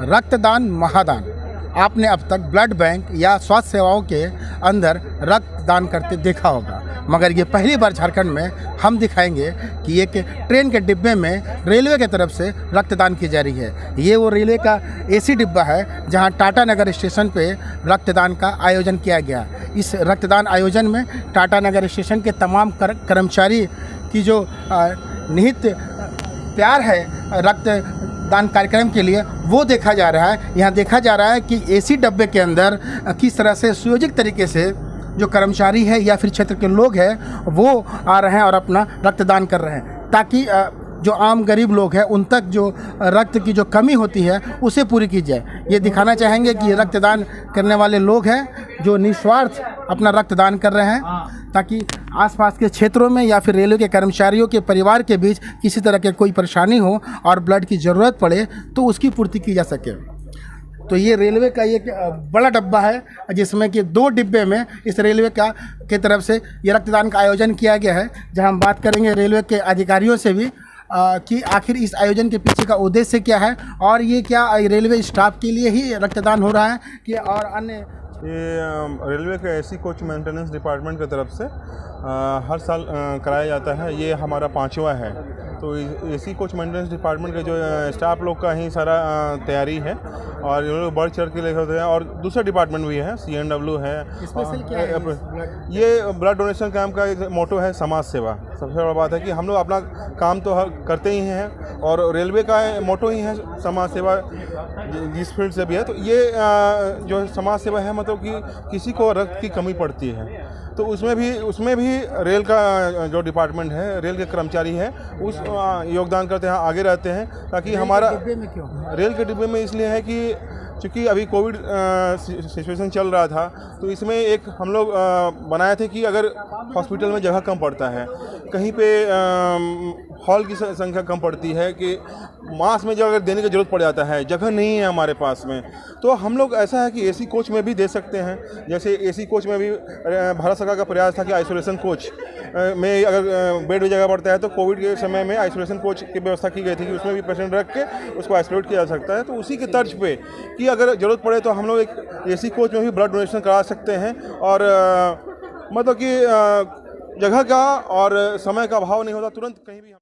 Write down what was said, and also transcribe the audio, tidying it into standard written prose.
रक्तदान महादान। आपने अब तक ब्लड बैंक या स्वास्थ्य सेवाओं के अंदर रक्तदान करते देखा होगा, मगर ये पहली बार झारखंड में हम दिखाएंगे कि एक ट्रेन के डिब्बे में रेलवे की तरफ से रक्तदान की जा रही है। ये वो रेलवे का एसी डिब्बा है जहां टाटा नगर स्टेशन पे रक्तदान का आयोजन किया गया। इस रक्तदान आयोजन में टाटा नगर स्टेशन के तमाम कर्मचारी की जो निहित प्यार है रक्तदान कार्यक्रम के लिए, वो देखा जा रहा है। यहाँ देखा जा रहा है कि एसी डब्बे के अंदर किस तरह से सुयोजित तरीके से जो कर्मचारी है या फिर क्षेत्र के लोग हैं वो आ रहे हैं और अपना रक्तदान कर रहे हैं, ताकि जो आम गरीब लोग हैं उन तक जो रक्त की जो कमी होती है उसे पूरी की जाए। ये दिखाना चाहेंगे कि रक्तदान करने वाले लोग हैं जो निस्वार्थ अपना रक्तदान कर रहे हैं, ताकि आसपास के क्षेत्रों में या फिर रेलवे के कर्मचारियों के परिवार के बीच किसी तरह की कोई परेशानी हो और ब्लड की ज़रूरत पड़े तो उसकी पूर्ति की जा सके। तो ये रेलवे का एक बड़ा डब्बा है जिसमें कि 2 डिब्बे में इस रेलवे का की तरफ से ये रक्तदान का आयोजन किया गया है, जहां हम बात करेंगे रेलवे के अधिकारियों से भी कि आखिर इस आयोजन के पीछे का उद्देश्य क्या है और ये क्या रेलवे स्टाफ के लिए ही रक्तदान हो रहा है कि और अन्य। ये रेलवे के एसी कोच मेंटेनेंस डिपार्टमेंट की तरफ से हर साल कराया जाता है। ये हमारा 5वां है। तो एसी कोच मेंटेनेंस डिपार्टमेंट के जो स्टाफ लोग का ही सारा तैयारी है और ये लोग बढ़ चढ़ के लेकर होते हैं। और दूसरा डिपार्टमेंट भी है, CNW है। स्पेशल क्या है? ये ब्लड डोनेशन कैंप का एक मोटो है समाज सेवा। सबसे बड़ा बात है कि हम लोग अपना काम तो करते ही हैं और रेलवे का मोटो ही है समाज सेवा, जिस फील्ड से भी है। तो ये जो समाज सेवा है, मतलब कि किसी को रक्त की कमी पड़ती है तो उसमें भी रेल का जो डिपार्टमेंट है, रेल के कर्मचारी है, उस योगदान करते हैं, आगे रहते हैं, ताकि हमारा रेल के डिब्बे में इसलिए है कि चूँकि अभी कोविड सिचुएशन चल रहा था तो इसमें एक हम लोग बनाए थे कि अगर हॉस्पिटल में जगह कम पड़ता है, कहीं पे हॉल की संख्या कम पड़ती है, कि मास में जो अगर देने की ज़रूरत पड़ जाता है, जगह नहीं है हमारे पास में, तो हम लोग ऐसा है कि एसी कोच में भी दे सकते हैं। जैसे एसी कोच में भी भारत सरकार का प्रयास था कि आइसोलेशन कोच में अगर बेड में जगह पड़ता है तो कोविड के समय में आइसोलेशन कोच की व्यवस्था की गई थी कि उसमें भी पेशेंट रख के उसको आइसोलेट किया जा सकता है। तो उसी के तर्ज पे कि अगर ज़रूरत पड़े तो हम लोग एक एसी कोच में भी ब्लड डोनेशन करा सकते हैं। और मतलब कि जगह का और समय का अभाव नहीं होता, तुरंत कहीं भी हम